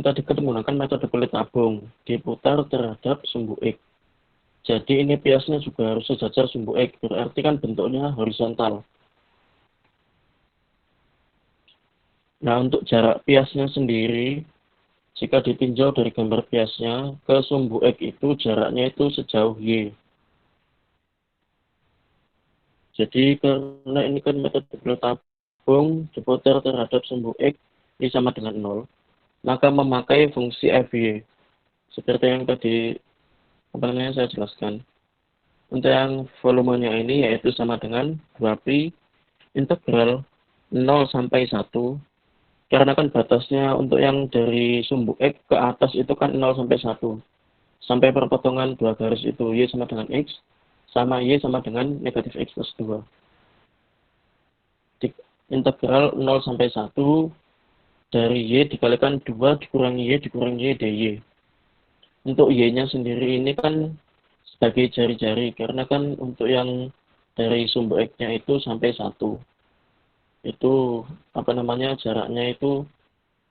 tadi kita menggunakan metode kulit tabung, diputar terhadap sumbu X. Jadi ini biasnya juga harus sejajar sumbu X, berarti kan bentuknya horizontal. Nah, untuk jarak biasnya sendiri, jika ditinjau dari gambar biasnya, ke sumbu X itu jaraknya itu sejauh Y. Jadi karena ini kan metode kulit tabung, diputar terhadap sumbu X, ini sama dengan 0, maka memakai fungsi FY. Seperti yang tadi saya jelaskan. Untuk yang volumenya ini yaitu sama dengan 2pi integral 0 sampai 1. Karena kan batasnya untuk yang dari sumbu X ke atas itu kan 0 sampai 1. Sampai perpotongan dua garis itu Y sama dengan X, sama Y sama dengan negatif X plus 2. Integral 0 sampai 1 dari Y dikalikan 2 dikurangi Y dy. Untuk Y-nya sendiri ini kan sebagai jari-jari, karena kan untuk yang dari sumbu X-nya itu sampai 1. Itu jaraknya itu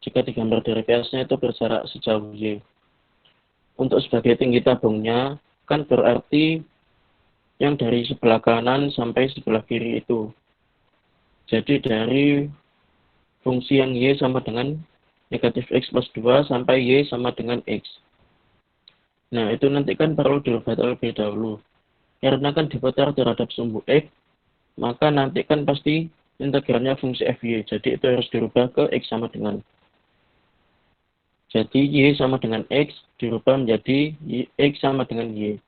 jika digambar dari PS-nya itu berjarak sejauh Y. Untuk sebagai tinggi tabungnya kan berarti yang dari sebelah kanan sampai sebelah kiri itu. Jadi dari fungsi yang Y sama dengan negatif X plus 2 sampai Y sama dengan X. Nah, itu nanti kan perlu dirubah terlebih dahulu. Karena kan diputar terhadap sumbu X, maka nanti kan pasti integralnya fungsi FY. Jadi itu harus dirubah ke X sama dengan. Jadi Y sama dengan X dirubah menjadi X sama dengan Y.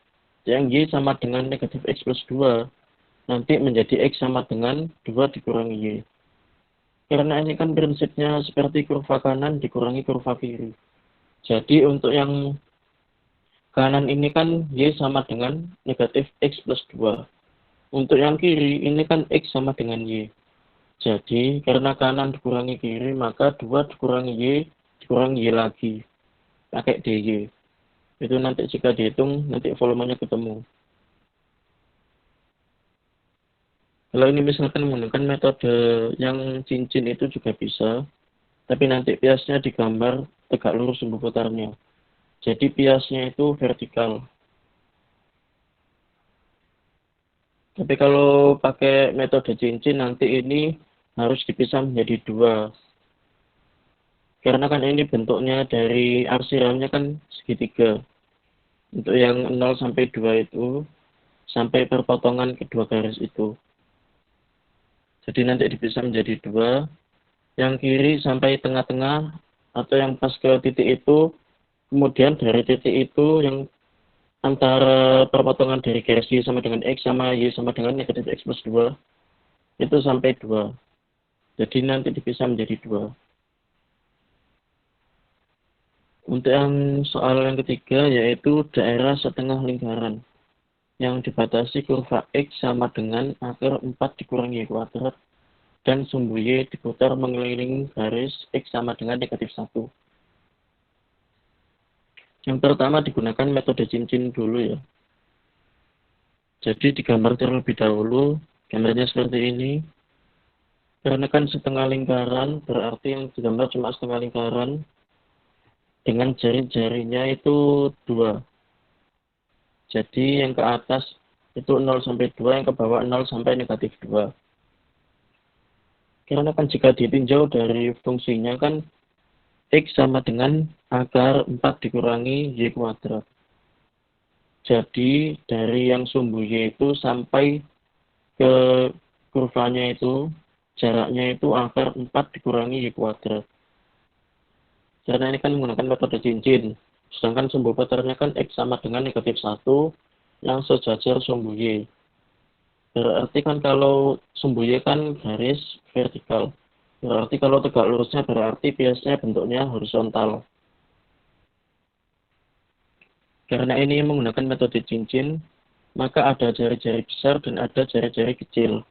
Yang Y sama dengan negatif X plus 2 nanti menjadi X sama dengan 2 dikurangi Y. Karena ini kan prinsipnya seperti kurva kanan dikurangi kurva kiri. Jadi untuk yang kanan ini kan Y sama dengan negatif X plus 2. Untuk yang kiri ini kan X sama dengan Y. Jadi karena kanan dikurangi kiri maka 2 dikurangi Y lagi. Pakai dy. Itu nanti jika dihitung nanti volumenya ketemu. Kalau ini misalkan menggunakan metode yang cincin itu juga bisa. Tapi nanti biasnya digambar tegak lurus sumbu putarnya. Jadi biasnya itu vertikal. Tapi kalau pakai metode cincin nanti ini harus dipisah menjadi 2. Karena kan ini bentuknya dari arsiramnya kan segitiga. Untuk yang 0 sampai 2 itu sampai perpotongan kedua garis itu. Jadi nanti dipisah menjadi 2. Yang kiri sampai tengah-tengah atau yang pas ke titik itu, kemudian dari titik itu yang antara perpotongan dari garis Y sama dengan X sama Y sama dengan negatif X plus 2 itu sampai 2. Jadi nanti dipisah menjadi 2. Untuk yang soal yang ketiga yaitu daerah setengah lingkaran yang dibatasi kurva X sama dengan akar 4 dikurangi Y kuadrat dan sumbu Y diputar mengelilingi garis X sama dengan negatif 1. Yang pertama digunakan metode cincin dulu ya. Jadi digambar terlebih dahulu, gambarnya seperti ini. Karena kan setengah lingkaran, berarti yang digambar cuma setengah lingkaran. Dengan jari-jarinya itu 2. Jadi yang ke atas itu 0 sampai 2, yang ke bawah 0 sampai negatif 2. Karena kan jika ditinjau dari fungsinya kan X sama dengan akar 4 dikurangi Y kuadrat. Jadi dari yang sumbu Y itu sampai ke kurvanya itu, jaraknya itu akar 4 dikurangi Y kuadrat. Karena ini kan menggunakan metode cincin. Sedangkan sumbu putarnya kan X sama dengan negatif 1 yang sejajar sumbu Y. Berarti kan kalau sumbu Y kan garis vertikal. Berarti kalau tegak lurusnya berarti biasanya bentuknya horizontal. Karena ini menggunakan metode cincin, maka ada jari-jari besar dan ada jari-jari kecil.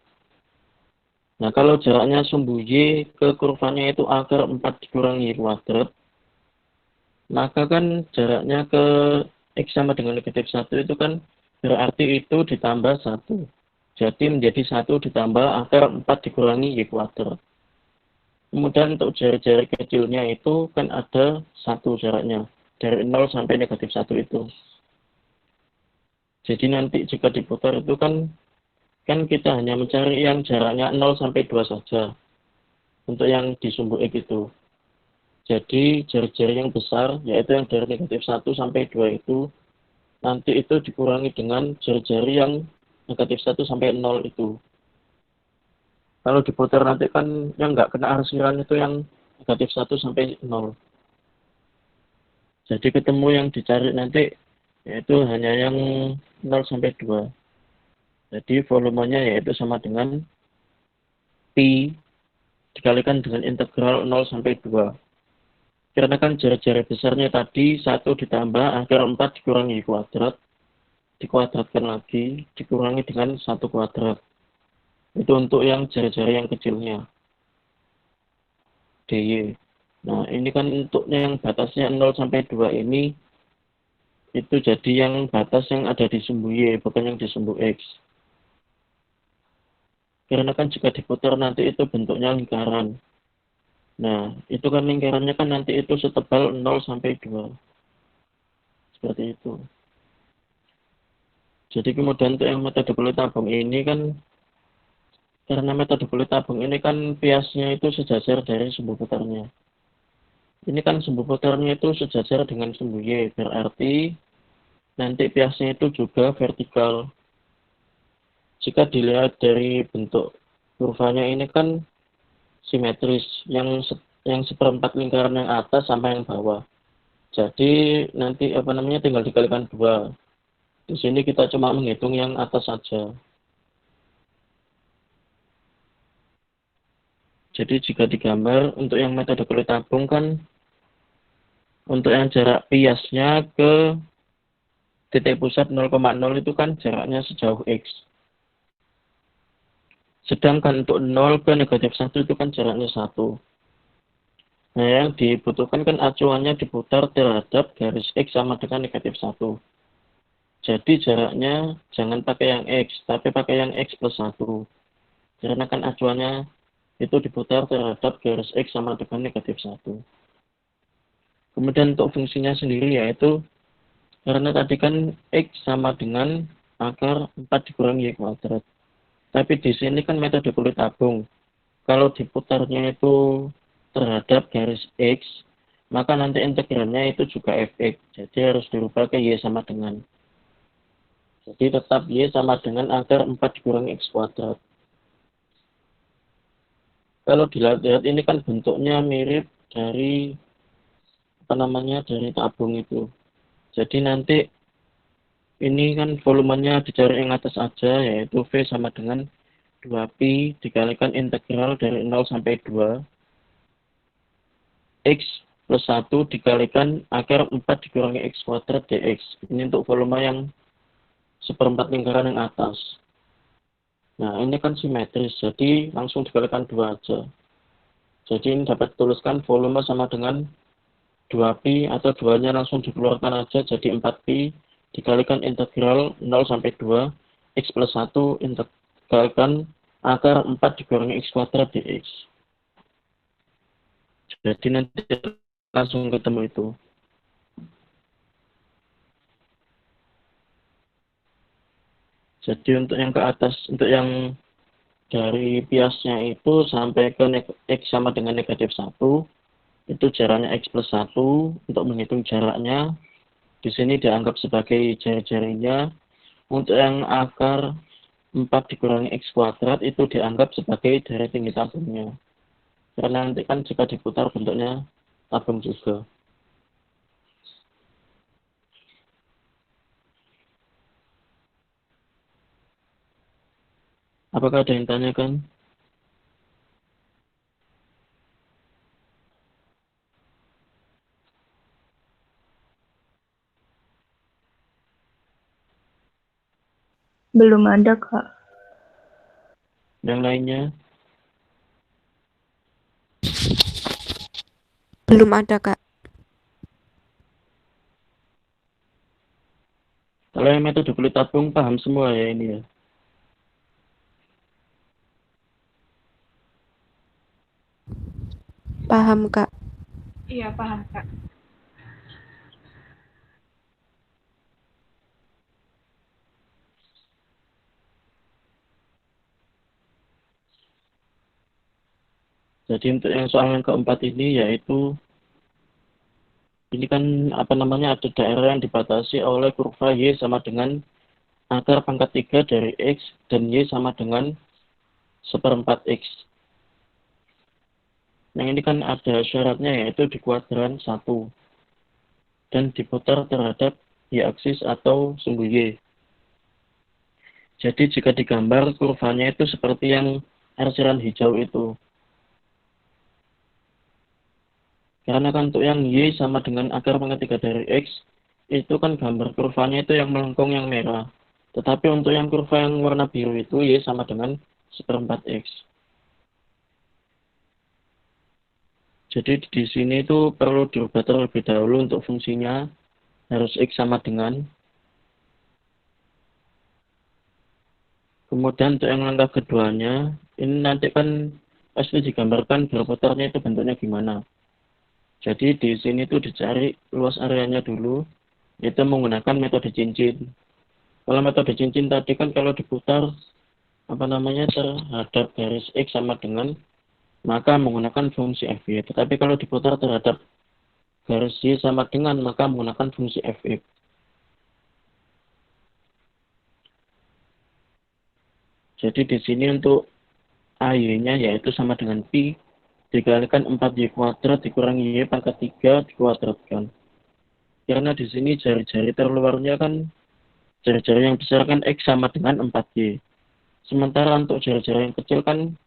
Nah, kalau jaraknya sumbu Y ke kurvanya itu akar 4 dikurangi Y kuadrat, maka kan jaraknya ke X sama dengan negatif 1 itu kan berarti itu ditambah 1. Jadi menjadi 1 ditambah akar 4 dikurangi Y kuadrat. Kemudian untuk jari-jari kecilnya itu kan ada satu jaraknya, dari 0 sampai -1 itu. Jadi nanti jika diputar itu kan kita hanya mencari yang jaraknya 0 sampai 2 saja untuk yang di sumbu X itu. Jadi jari-jari yang besar, yaitu yang dari -1 sampai 2 itu, nanti itu dikurangi dengan jari-jari yang -1 sampai 0 itu. Kalau diputar nanti kan yang nggak kena arsiran itu yang -1 sampai 0. Jadi ketemu yang dicari nanti yaitu hanya yang 0 sampai 2. Jadi volumenya yaitu sama dengan pi dikalikan dengan integral 0 sampai 2. Karena kan jari-jari besarnya tadi 1 ditambah akar 4 dikurangi kuadrat, dikuadratkan lagi, dikurangi dengan 1 kuadrat. Itu untuk yang jari-jari yang kecilnya, dy. Nah, ini kan untuk yang batasnya 0 sampai 2 ini, itu jadi yang batas yang ada di sumbu y, bukan yang di sumbu x. Karena kan jika diputar nanti itu bentuknya lingkaran. Nah, itu kan lingkarannya kan nanti itu setebal 0 sampai 2. Seperti itu. Jadi kemudian untuk yang metode kulit tabung ini kan, karena metode kulit tabung ini kan biasnya itu sejajar dari sumbu putarnya. Ini kan sumbu putarnya itu sejajar dengan sumbu Y, berarti nanti biasnya itu juga vertikal. Jika dilihat dari bentuk kurvanya ini kan simetris, yang seperempat lingkaran yang atas sama yang bawah. Jadi nanti tinggal dikalikan 2. Di sini kita cuma menghitung yang atas saja. Jadi jika digambar untuk yang metode kulit tabung kan untuk yang jarak piasnya ke titik pusat 0,0 itu kan jaraknya sejauh X. Sedangkan untuk 0 ke -1 itu kan jaraknya 1. Nah, yang dibutuhkan kan acuannya diputar terhadap garis X sama dengan -1. Jadi jaraknya jangan pakai yang X, tapi pakai yang X plus 1. Karena kan acuannya itu diputar terhadap garis X sama dengan -1. Kemudian untuk fungsinya sendiri yaitu, karena tadi kan X sama dengan akar 4 dikurangi Y kuadrat. Tapi di sini kan metode kulit tabung. Kalau diputarnya itu terhadap garis X, maka nanti integralnya itu juga fx. Jadi harus dirubah ke Y sama dengan. Jadi tetap Y sama dengan akar 4 dikurangi X kuadrat. Kalau dilihat ini kan bentuknya mirip dari dari tabung itu. Jadi nanti ini kan volumenya dicari yang atas aja, yaitu V sama dengan 2pi dikalikan integral dari 0 sampai 2 X plus 1 dikalikan akar 4 dikurangi X kuadrat dx. Ini untuk volume yang seperempat lingkaran yang atas. Nah, ini kan simetris, jadi langsung dikalikan 2 aja. Jadi ini dapat dituliskan volume sama dengan 2pi atau 2-nya langsung dikeluarkan aja, jadi 4pi dikalikan integral 0 sampai 2 X plus 1 dikalikan akar 4 dikurangi X kuadrat dx. Jadi nanti langsung ketemu itu. Jadi untuk yang ke atas, untuk yang dari biasnya itu sampai ke X sama dengan -1, itu jaraknya X plus 1. Untuk menghitung jaraknya, di sini dianggap sebagai jari-jarinya. Untuk yang akar 4 dikurangi X kuadrat itu dianggap sebagai dari tinggi tabungnya. Karena nanti kan jika diputar bentuknya tabung juga. Apakah ada yang tanyakan? Belum ada, Kak. Yang lainnya? Belum ada, Kak. Kalau yang metode kulit tabung paham semua ya ini ya. Paham, Kak. Iya, paham, Kak. Jadi untuk yang soal yang keempat ini yaitu ini kan apa namanya ada daerah yang dibatasi oleh kurva Y sama dengan akar pangkat 3 dari X dan Y sama dengan seperempat X. Yang ini kan ada syaratnya yaitu di kuadran 1 dan diputar terhadap Y-aksis atau sumbu Y. Jadi jika digambar kurvanya itu seperti yang arsiran hijau itu. Karena kan untuk yang Y sama dengan akar pangkat 3 dari X, itu kan gambar kurvanya itu yang melengkung yang merah. Tetapi untuk yang kurva yang warna biru itu Y sama dengan seperempat X. Jadi di sini itu perlu diubah terlebih dahulu untuk fungsinya harus X sama dengan. Kemudian untuk yang langkah keduanya, ini nanti kan pasti digambarkan berputarnya itu bentuknya gimana. Jadi di sini tuh dicari luas areanya dulu, itu menggunakan metode cincin. Kalau metode cincin tadi kan kalau diputar apa namanya terhadap garis X sama dengan maka menggunakan fungsi FY. Tetapi kalau diputar terhadap garis Y sama dengan maka menggunakan fungsi FX. Jadi di sini untuk AY-nya yaitu sama dengan Pi dikalikan 4Y kuadrat dikurangi Y pangkat 3 dikuadratkan. Karena di sini jari-jari terluarnya kan jari-jari yang besar kan X sama dengan 4Y. Sementara untuk jari-jari yang kecil kan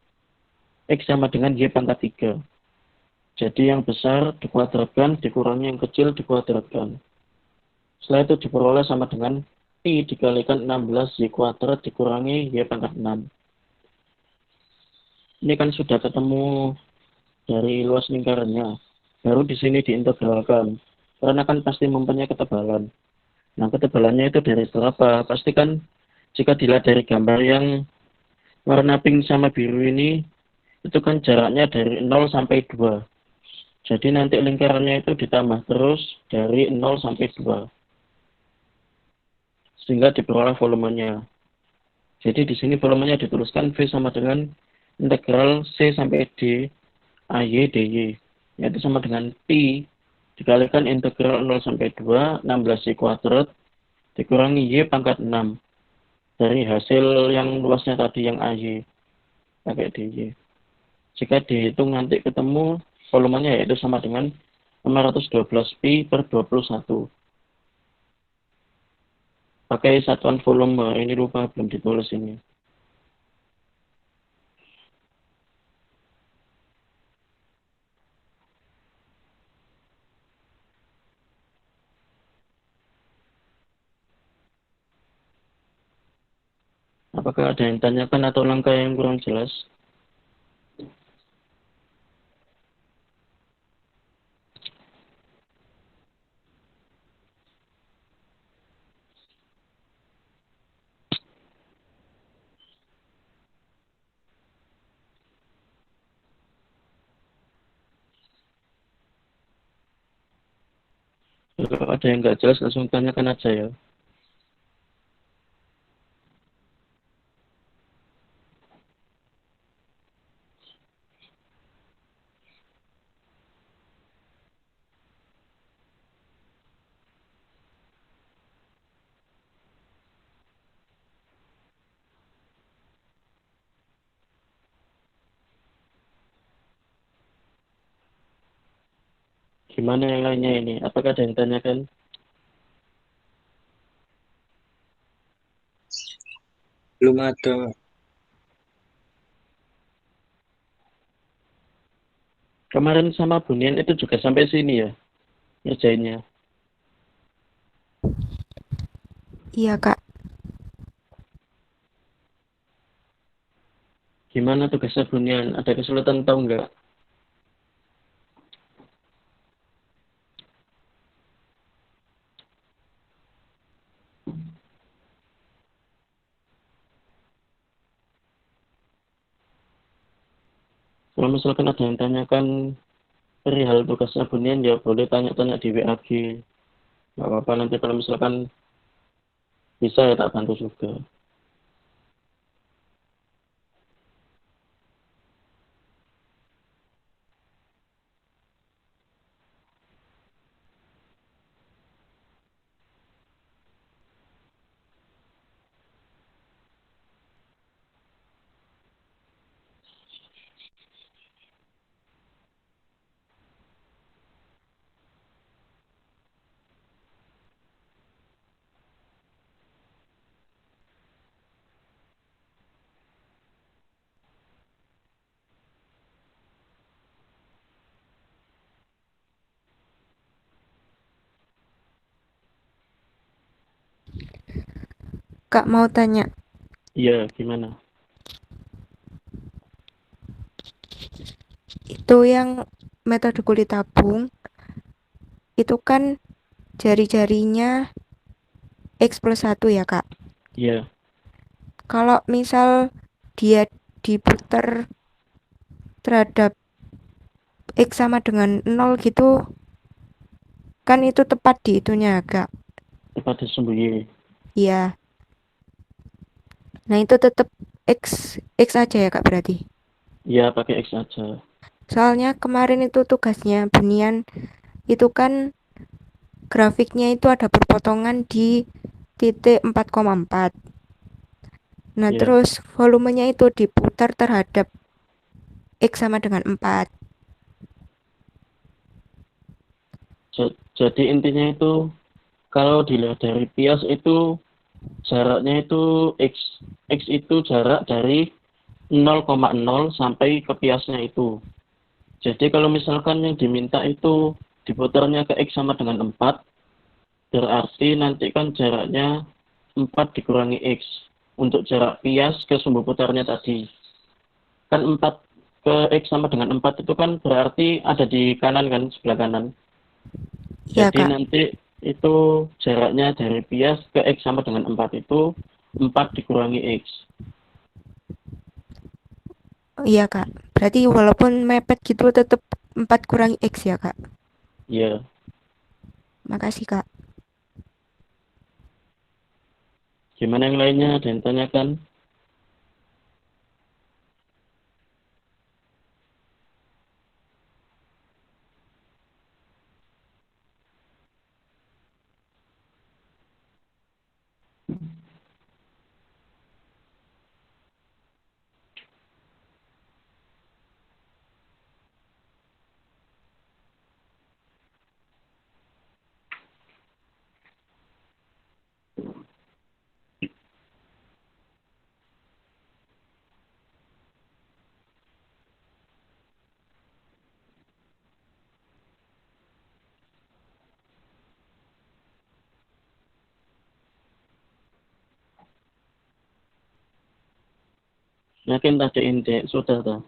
X sama dengan Y pangkat 3. Jadi yang besar dikuadratkan dikurangi yang kecil dikuadratkan. Setelah itu diperoleh sama dengan Pi dikalikan 16Y kuadrat dikurangi Y pangkat 6. Ini kan sudah ketemu dari luas lingkarannya. Baru di sini diintegralkan. Karena kan pasti mempunyai ketebalan. Nah, ketebalannya itu dari berapa? Pasti kan jika dilihat dari gambar yang warna pink sama biru ini, itu kan jaraknya dari 0 sampai 2. Jadi nanti lingkarannya itu ditambah terus dari 0 sampai 2. Sehingga diperoleh volumenya. Jadi di sini volumenya dituliskan V sama dengan integral C sampai D AY DY. Yaitu sama dengan Pi dikalikan integral 0 sampai 2, 16Y kuadrat dikurangi Y pangkat 6. Dari hasil yang luasnya tadi yang AY pakai DY. Jika dihitung nanti ketemu volumenya yaitu sama dengan 512 pi per 21. Pakai satuan volume, ini lupa belum ditulis ini. Apakah ada yang tanyakan atau langkah yang kurang jelas? Kalau ada yang nggak jelas langsung tanyakan aja ya. Gimana yang lainnya ini? Apakah ada yang tanyakan? Belum ada. Kemarin sama Bunian itu juga sampai sini ya ngerjainnya. Iya, Kak. Gimana tugasnya Bunian? Ada kesulitan tahu nggak? Kalau misalkan ada yang tanyakan perihal tugasnya Bunian ya boleh tanya-tanya di WAG. Nggak apa-apa, nanti kalau misalkan bisa ya tak bantu juga. Kak mau tanya, Iya, gimana? itu yang metode kulit tabung, itu kan jari-jarinya X+1 ya Kak? Iya, Kalau misal dia diputar terhadap X sama dengan 0 gitu, kan itu tepat di itunya Kak? tepat disembunyi. Iya. Nah itu tetap X aja ya Kak berarti? Iya, pakai X aja. Soalnya kemarin itu tugasnya Bunian itu kan grafiknya itu ada perpotongan di titik 4,4. Nah Iya. terus volumenya itu diputar terhadap X sama dengan 4. Jadi intinya itu kalau dilihat dari bias itu jaraknya itu X. X itu jarak dari 0,0 sampai ke biasnya itu. Jadi kalau misalkan yang diminta itu diputarnya ke X sama dengan 4, berarti nanti kan jaraknya 4 dikurangi X untuk jarak bias ke sumbu putarnya tadi. Kan 4 ke X sama dengan 4 itu kan berarti ada di kanan kan, sebelah kanan. Iya Jadi Kak. nanti itu jaraknya dari bias ke X sama dengan 4 itu 4 dikurangi X. Oh, iya Kak. Berarti walaupun mepet gitu tetap 4 kurangi X ya Kak. Ya, Makasih Kak. gimana yang lainnya? Ada yang tanyakan? Yakin tadi indeks sudah tuh.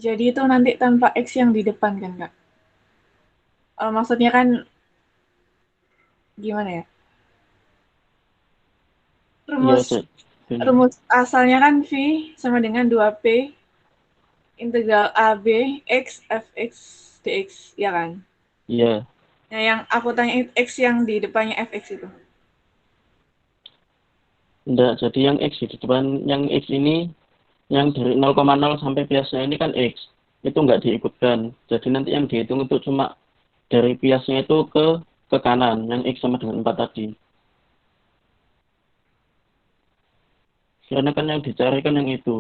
Jadi itu nanti tanpa X yang di depan kan, Kak? Maksudnya kan gimana ya? Iya, Rumus benar. rumus asalnya kan V sama dengan 2P integral AB X Fx dx, ya kan? Iya, Nah, yang aku tanya X yang di depannya Fx itu. enggak. Jadi yang X di depan, yang X ini yang dari 0,0 sampai biasnya ini kan X. Itu enggak diikutkan. Jadi nanti yang dihitung itu cuma dari biasnya itu ke kanan, yang X sama dengan 4 tadi. Karena kan yang dicari kan yang itu.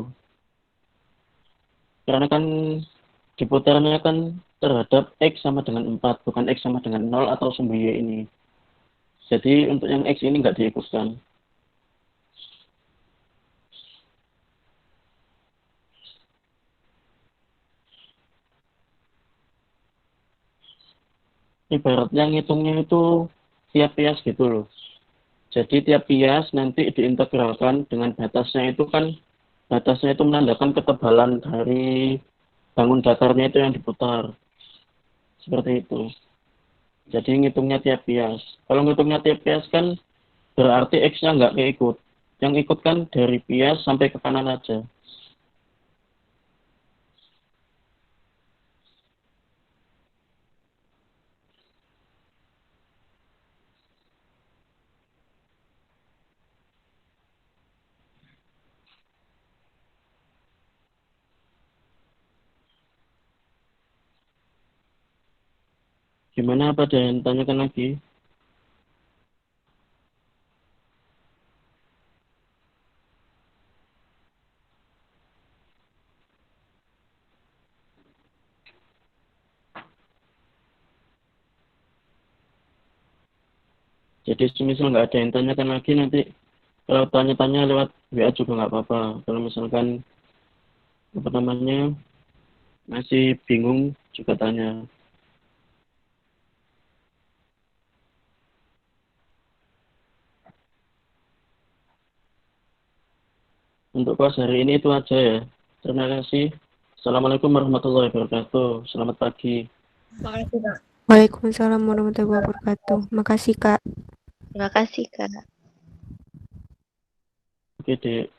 Karena kan diputarnya kan terhadap X sama dengan 4, bukan X sama dengan 0 atau sumbu Y ini. Jadi untuk yang X ini nggak diikutkan. Ibaratnya ngitungnya itu tiap bias gitu loh. Jadi tiap bias nanti diintegralkan dengan batasnya itu kan Batasnya itu menandakan ketebalan dari bangun datarnya itu yang diputar. Seperti itu. Jadi ngitungnya tiap bias. Kalau ngitungnya tiap bias kan berarti X-nya nggak keikut. Yang ikut kan dari bias sampai ke kanan aja. Gimana, apa ada yang tanyakan lagi? Jadi semisal nggak ada yang tanyakan lagi, nanti kalau tanya-tanya lewat WA juga nggak apa-apa. Kalau misalkan apa namanya masih bingung juga tanya. Untuk kelas hari ini itu aja ya. Terima kasih. Assalamualaikum warahmatullahi wabarakatuh. Selamat pagi. Makasih, Kak. Waalaikumsalam warahmatullahi wabarakatuh. Makasih, Kak. Terima kasih, Kak. Oke, Dek.